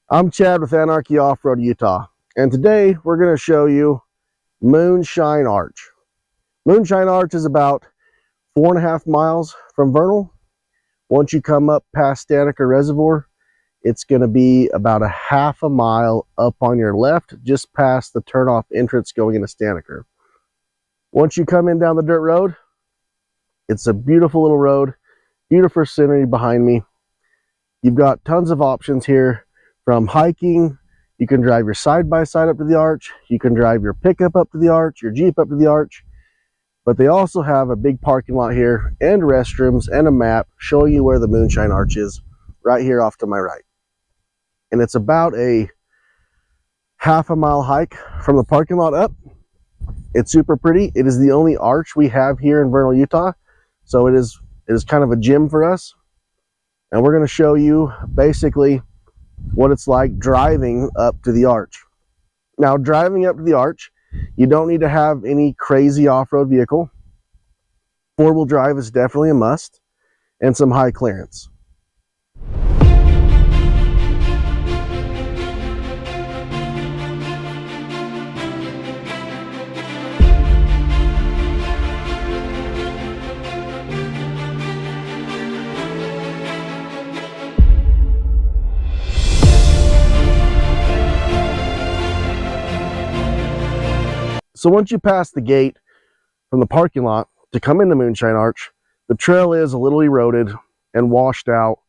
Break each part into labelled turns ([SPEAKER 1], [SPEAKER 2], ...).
[SPEAKER 1] I'm Chad with Anarchy Off-Road Utah, and today we're going to show you Moonshine Arch. Moonshine Arch is about 4.5 miles from Vernal. Once you come up past Staniker Reservoir, it's going to be about a half a mile up on your left, just past the turnoff entrance going into Staniker. Once you come in down the dirt road, it's a beautiful little road, beautiful scenery behind me. You've got tons of options here. From hiking, you can drive your side-by-side up to the arch, you can drive your pickup up to the arch, your Jeep up to the arch, but they also have a big parking lot here and restrooms and a map showing you where the Moonshine Arch is right here off to my right. And it's about a half a mile hike from the parking lot up. It's super pretty. It is the only arch we have here in Vernal, Utah, so it is kind of a gem for us. And we're going to show you basically what it's like driving up to the arch. Now, driving up to the arch, you don't need to have any crazy off-road vehicle. Four-wheel drive is definitely a must, and some high clearance. So once you pass the gate from the parking lot to come into Moonshine Arch, the trail is a little eroded and washed out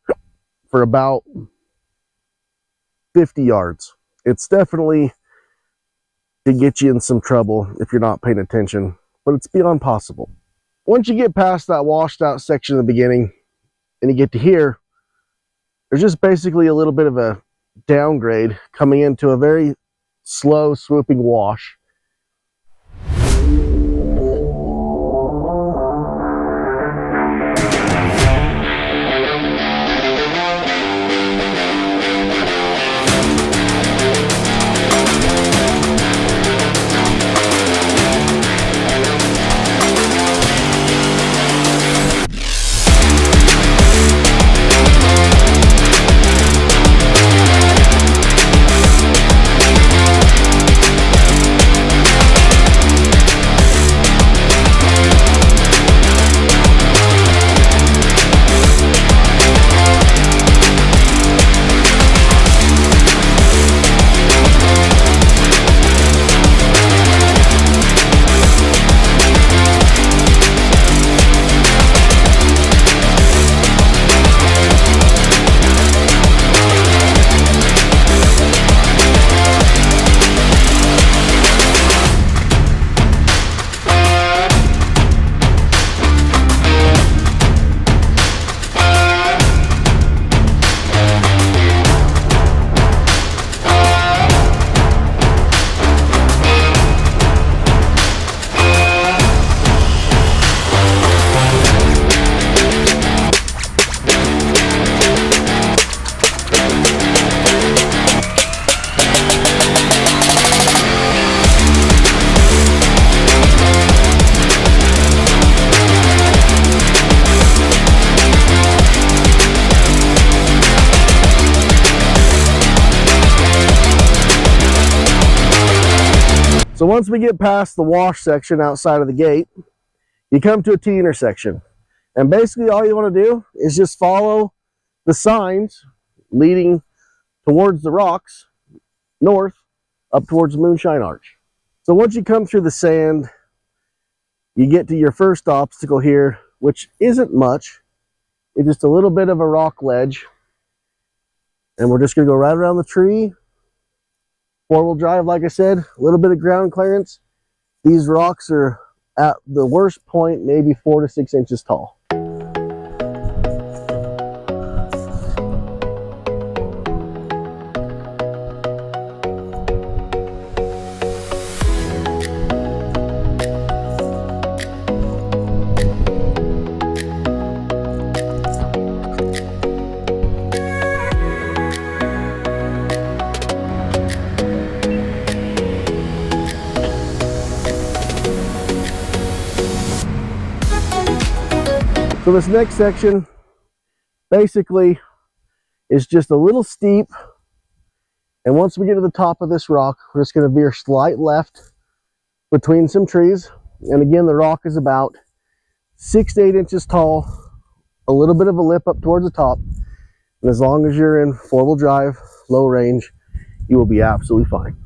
[SPEAKER 1] for about 50 yards. It's definitely to get you in some trouble if you're not paying attention, but it's beyond possible. Once you get past that washed out section in the beginning and you get to here, there's just basically a little bit of a downgrade coming into a very slow swooping wash. So once we get past the wash section outside of the gate, you come to a T intersection. And basically all you want to do is just follow the signs leading towards the rocks, north, up towards the Moonshine Arch. So once you come through the sand, you get to your first obstacle here, which isn't much. It's just a little bit of a rock ledge. And we're just going to go right around the tree. Four-wheel drive, like I said, a little bit of ground clearance. These rocks are at the worst point maybe 4 to 6 inches tall. So this next section basically is just a little steep And once we get to the top of this rock, we're just going to veer slight left between some trees. And again, the rock is about 6 to 8 inches tall, a little bit of a lip up towards the top. And as long as you're in four-wheel drive, low range, you will be absolutely fine.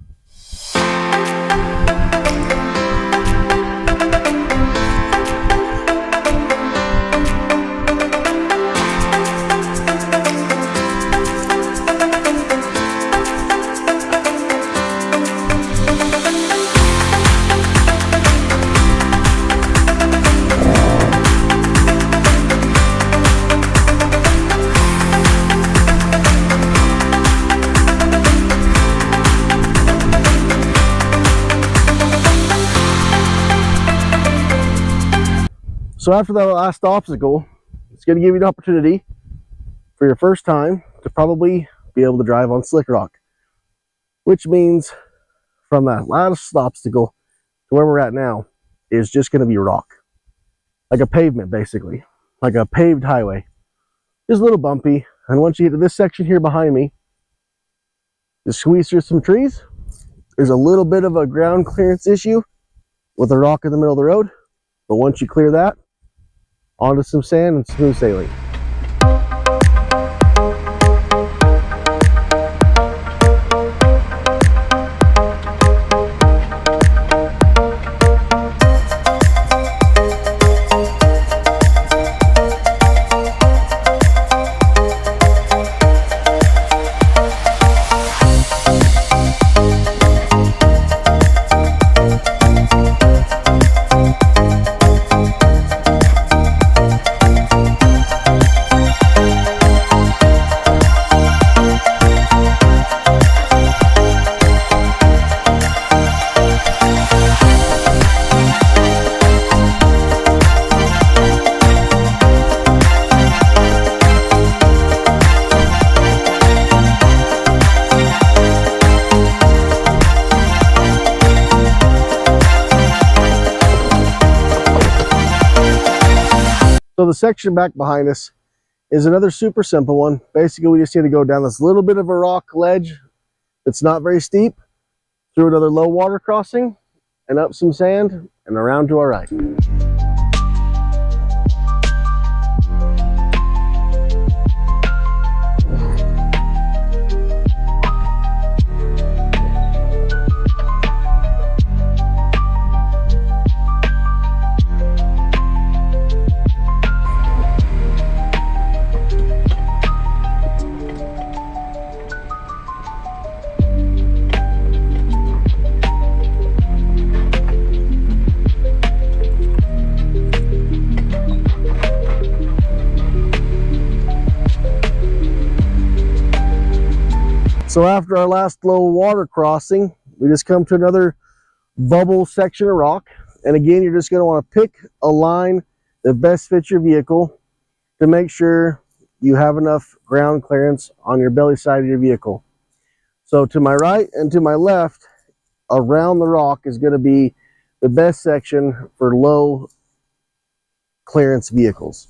[SPEAKER 1] So after that last obstacle, it's going to give you an opportunity for your first time to probably be able to drive on slick rock, which means from that last obstacle to where we're at now is just going to be rock, like a pavement, basically, like a paved highway. Just a little bumpy, and once you get to this section here behind me, just squeeze through some trees. There's a little bit of a ground clearance issue with a rock in the middle of the road, but once you clear that, onto some sand and smooth sailing. So the section back behind us is another super simple one. Basically, we just need to go down this little bit of a rock ledge that's not very steep, through another low water crossing, and up some sand, and around to our right. So after our last low water crossing, we just come to another bubble section of rock. And again, you're just going to want to pick a line that best fits your vehicle to make sure you have enough ground clearance on your belly side of your vehicle. So to my right and to my left, around the rock is going to be the best section for low clearance vehicles.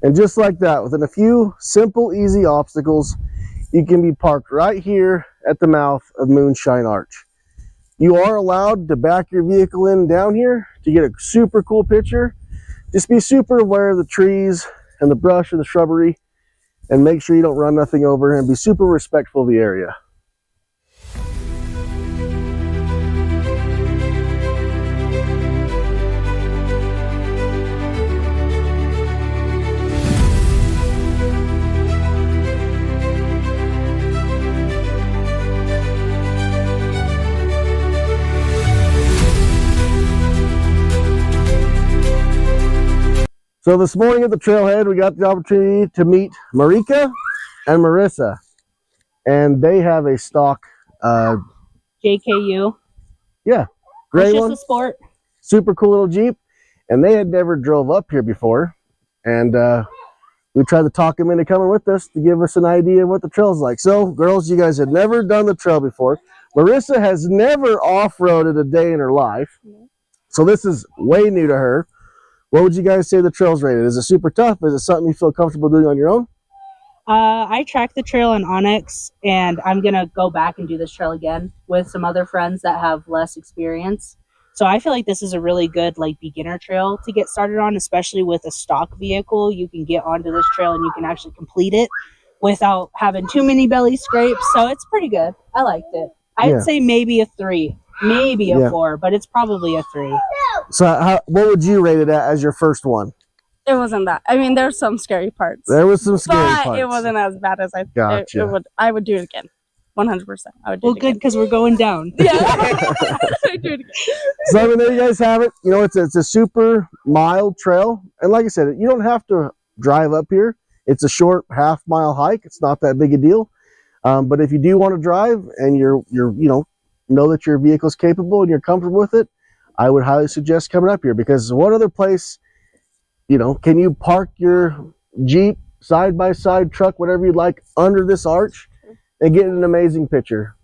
[SPEAKER 1] And just like that, within a few simple, easy obstacles, you can be parked right here at the mouth of Moonshine Arch. You are allowed to back your vehicle in down here to get a super cool picture. Just be super aware of the trees and the brush or the shrubbery, and make sure you don't run nothing over, and be super respectful of the area. So this morning at the trailhead, we got the opportunity to meet Marika and Marissa, and they have a stock
[SPEAKER 2] JKU.
[SPEAKER 1] Yeah,
[SPEAKER 2] It's
[SPEAKER 1] gray
[SPEAKER 2] just
[SPEAKER 1] one,
[SPEAKER 2] a sport.
[SPEAKER 1] super cool little Jeep, and they had never drove up here before, and we tried to talk them into coming with us to give us an idea of what the trail's like. So, girls, you guys had never done the trail before. Marissa has never off-roaded a day in her life, so this is way new to her. What would you guys say the trail's rated? Is it super tough? Is it something you feel comfortable doing on your own?
[SPEAKER 2] I tracked the trail in Onyx, and I'm going to go back and do this trail again with some other friends that have less experience. So I feel like this is a really good beginner trail to get started on, especially with a stock vehicle. You can get onto this trail and you can actually complete it without having too many belly scrapes. So it's pretty good. I liked it. I'd say maybe a 3, maybe a 4, but it's probably a 3.
[SPEAKER 1] So what would you rate it at as your first one?
[SPEAKER 3] It wasn't that. I mean, there's some scary parts.
[SPEAKER 1] There was some scary
[SPEAKER 3] but
[SPEAKER 1] parts.
[SPEAKER 3] It wasn't as bad as I thought.
[SPEAKER 1] Gotcha.
[SPEAKER 3] I would do it again. 100%. I would do it again.
[SPEAKER 2] Well, good, because we're going down.
[SPEAKER 3] Yeah. I'd do it again.
[SPEAKER 1] So I mean, there you guys have it. You know, it's a super mild trail, and like I said, you don't have to drive up here. It's a short half-mile hike. It's not that big a deal. But if you do want to drive and you're know that your vehicle's capable and you're comfortable with it, I would highly suggest coming up here, because what other place, can you park your Jeep, side-by-side truck, whatever you'd like, under this arch and get an amazing picture?